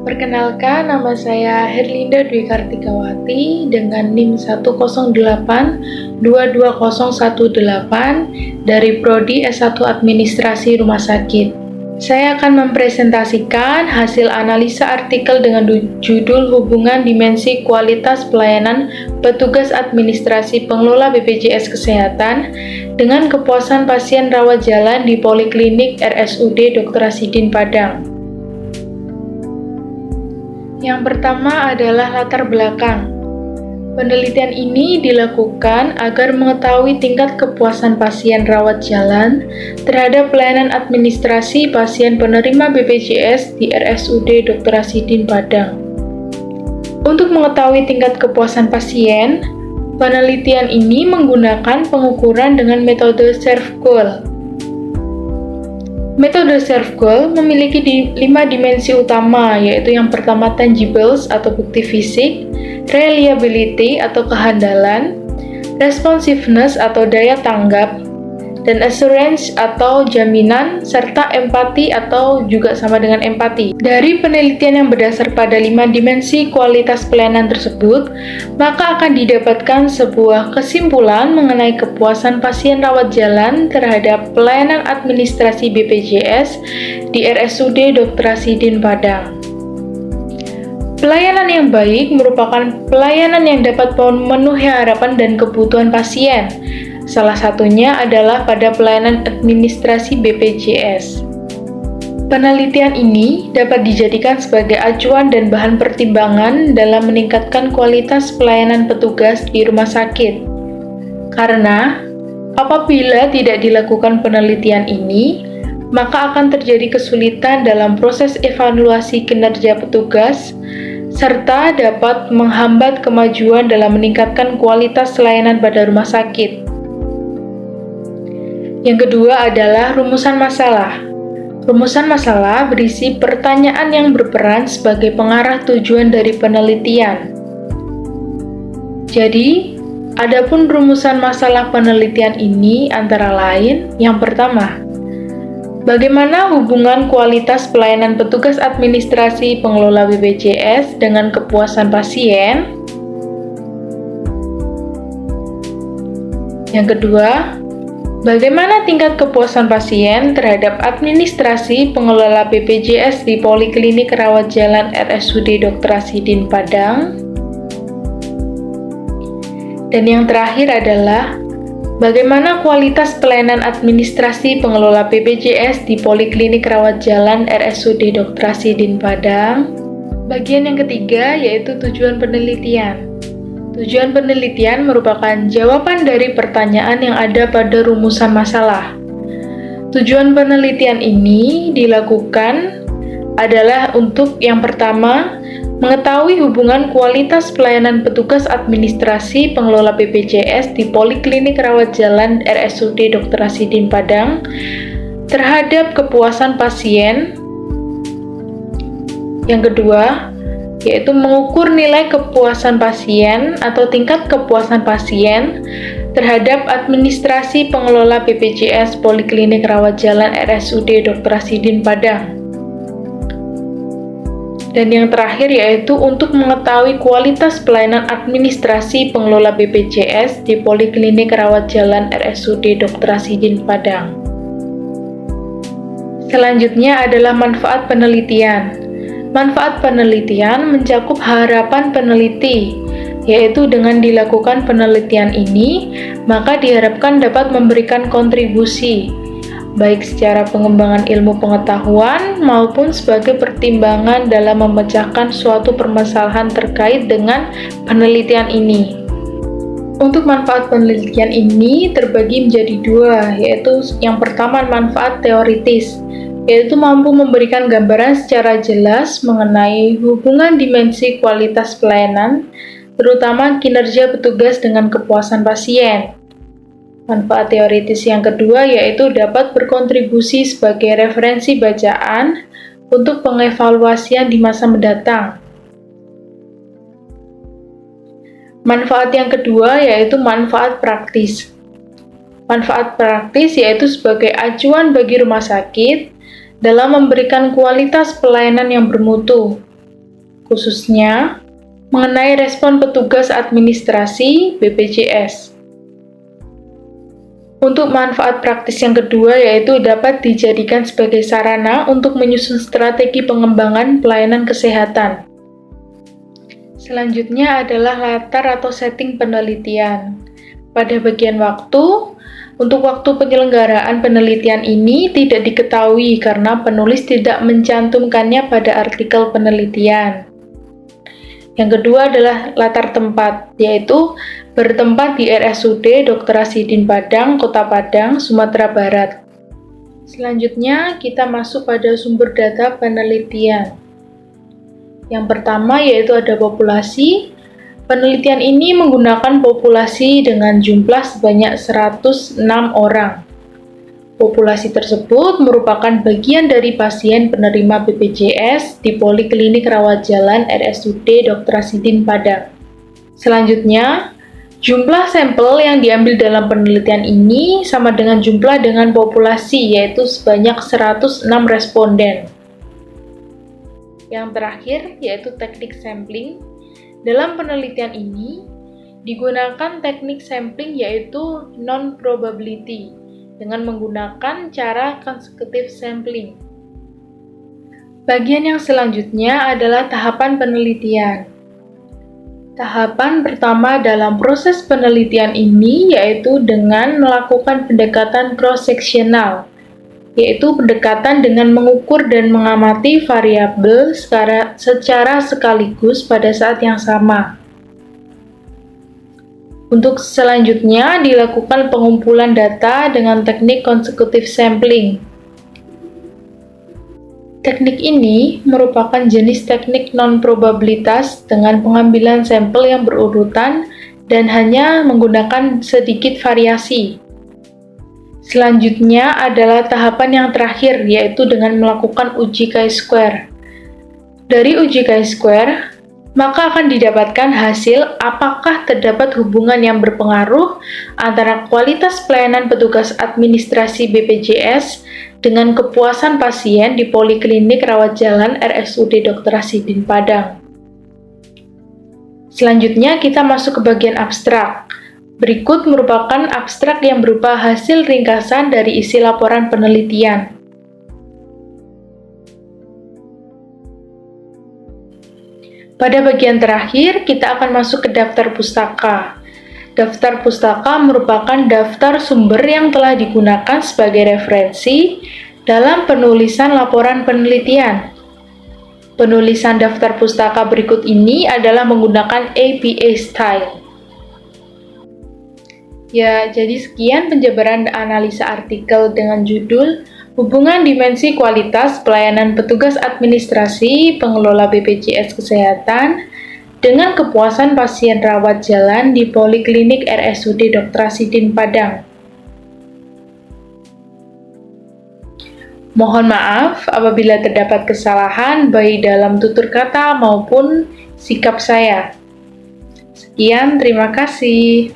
Perkenalkan, nama saya Herlinda Dwi Kartikawati dengan NIM 108-22018 dari Prodi S1 Administrasi Rumah Sakit. Saya akan mempresentasikan hasil analisa artikel dengan judul Hubungan Dimensi Kualitas Pelayanan Petugas Administrasi Pengelola BPJS Kesehatan dengan Kepuasan Pasien Rawat Jalan di Poliklinik RSUD Dr. Asidin Padang. Yang pertama adalah latar belakang. Penelitian ini dilakukan agar mengetahui tingkat kepuasan pasien rawat jalan terhadap pelayanan administrasi pasien penerima BPJS di RSUD Dr. Asidin Padang. Untuk mengetahui tingkat kepuasan pasien, penelitian ini menggunakan pengukuran dengan metode SERVQUAL. Metode SERVQUAL memiliki 5 dimensi utama, yaitu yang pertama tangibles atau bukti fisik, reliability atau kehandalan, responsiveness atau daya tanggap, dan assurance atau jaminan, serta empati atau juga sama dengan empati. Dari penelitian yang berdasar pada 5 dimensi kualitas pelayanan tersebut, maka akan didapatkan sebuah kesimpulan mengenai kepuasan pasien rawat jalan terhadap pelayanan administrasi BPJS di RSUD Dr. Asidin Padang. Pelayanan yang baik merupakan pelayanan yang dapat memenuhi harapan dan kebutuhan pasien. Salah satunya adalah pada pelayanan administrasi BPJS. Penelitian ini dapat dijadikan sebagai acuan dan bahan pertimbangan dalam meningkatkan kualitas pelayanan petugas di rumah sakit. Karena apabila tidak dilakukan penelitian ini, maka akan terjadi kesulitan dalam proses evaluasi kinerja petugas, serta dapat menghambat kemajuan dalam meningkatkan kualitas layanan pada rumah sakit. Yang kedua adalah rumusan masalah. Rumusan masalah berisi pertanyaan yang berperan sebagai pengarah tujuan dari penelitian. Jadi, adapun rumusan masalah penelitian ini antara lain, yang pertama, bagaimana hubungan kualitas pelayanan petugas administrasi pengelola BPJS dengan kepuasan pasien? Yang kedua, bagaimana tingkat kepuasan pasien terhadap administrasi pengelola BPJS di Poliklinik Rawat Jalan RSUD Dr. Asidin Padang? Dan yang terakhir adalah bagaimana kualitas pelayanan administrasi pengelola BPJS di Poliklinik Rawat Jalan RSUD Dr. Asidin Padang? Bagian yang ketiga yaitu tujuan penelitian. Tujuan penelitian merupakan jawaban dari pertanyaan yang ada pada rumusan masalah. Tujuan penelitian ini dilakukan adalah untuk yang pertama, mengetahui hubungan kualitas pelayanan petugas administrasi pengelola BPJS di Poliklinik Rawat Jalan RSUD Dr. Asidin Padang terhadap kepuasan pasien. Yang kedua, yaitu mengukur nilai kepuasan pasien atau tingkat kepuasan pasien terhadap administrasi pengelola BPJS Poliklinik Rawat Jalan RSUD Dr. Asidin Padang. Dan yang terakhir yaitu untuk mengetahui kualitas pelayanan administrasi pengelola BPJS di Poliklinik Rawat Jalan RSUD Dr. Asidin Padang. Selanjutnya adalah manfaat penelitian. Manfaat penelitian mencakup harapan peneliti, yaitu dengan dilakukan penelitian ini, maka diharapkan dapat memberikan kontribusi, baik secara pengembangan ilmu pengetahuan maupun sebagai pertimbangan dalam memecahkan suatu permasalahan terkait dengan penelitian ini. Untuk manfaat penelitian ini terbagi menjadi dua, yaitu yang pertama manfaat teoritis, yaitu mampu memberikan gambaran secara jelas mengenai hubungan dimensi kualitas pelayanan, terutama kinerja petugas dengan kepuasan pasien. Manfaat teoritis yang kedua yaitu dapat berkontribusi sebagai referensi bacaan untuk pengevaluasian di masa mendatang. Manfaat yang kedua yaitu manfaat praktis. Manfaat praktis yaitu sebagai acuan bagi rumah sakit dalam memberikan kualitas pelayanan yang bermutu. khususnya mengenai respon petugas administrasi BPJS. Untuk manfaat praktis yang kedua yaitu dapat dijadikan sebagai sarana untuk menyusun strategi pengembangan pelayanan kesehatan. Selanjutnya adalah latar atau setting penelitian. Pada bagian waktu, untuk waktu penyelenggaraan penelitian ini tidak diketahui karena penulis tidak mencantumkannya pada artikel penelitian. Yang kedua adalah latar tempat, yaitu bertempat di RSUD Dr. Asidin Padang, Kota Padang, Sumatera Barat. Selanjutnya, kita masuk pada sumber data penelitian. Yang pertama yaitu ada populasi. Penelitian ini menggunakan populasi dengan jumlah sebanyak 106 orang. Populasi tersebut merupakan bagian dari pasien penerima BPJS di Poliklinik Rawat Jalan RSUD Dr. Asidin Padang. Selanjutnya, jumlah sampel yang diambil dalam penelitian ini sama dengan jumlah dengan populasi, yaitu sebanyak 106 responden. Yang terakhir, yaitu teknik sampling. Dalam penelitian ini, digunakan teknik sampling yaitu non-probability dengan menggunakan cara consecutive sampling. Bagian yang selanjutnya adalah tahapan penelitian. Tahapan pertama dalam proses penelitian ini yaitu dengan melakukan pendekatan cross-sectional, yaitu pendekatan dengan mengukur dan mengamati variabel secara sekaligus pada saat yang sama. Untuk selanjutnya dilakukan pengumpulan data dengan teknik consecutive sampling. Teknik ini merupakan jenis teknik non-probabilitas dengan pengambilan sampel yang berurutan dan hanya menggunakan sedikit variasi. Selanjutnya adalah tahapan yang terakhir, yaitu dengan melakukan uji chi-square. Dari uji chi-square, maka akan didapatkan hasil apakah terdapat hubungan yang berpengaruh antara kualitas pelayanan petugas administrasi BPJS dengan kepuasan pasien di Poliklinik Rawat Jalan RSUD Dr. Asidin Padang. Selanjutnya kita masuk ke bagian abstrak. Berikut merupakan abstrak yang berupa hasil ringkasan dari isi laporan penelitian. Pada bagian terakhir, kita akan masuk ke daftar pustaka. Daftar pustaka merupakan daftar sumber yang telah digunakan sebagai referensi dalam penulisan laporan penelitian. Penulisan daftar pustaka berikut ini adalah menggunakan APA style. Ya, jadi sekian penjabaran analisa artikel dengan judul Hubungan Dimensi Kualitas Pelayanan Petugas Administrasi Pengelola BPJS Kesehatan dengan Kepuasan Pasien Rawat Jalan di Poliklinik RSUD Dr. Asidin Padang. Mohon maaf apabila terdapat kesalahan baik dalam tutur kata maupun sikap saya. Sekian, terima kasih.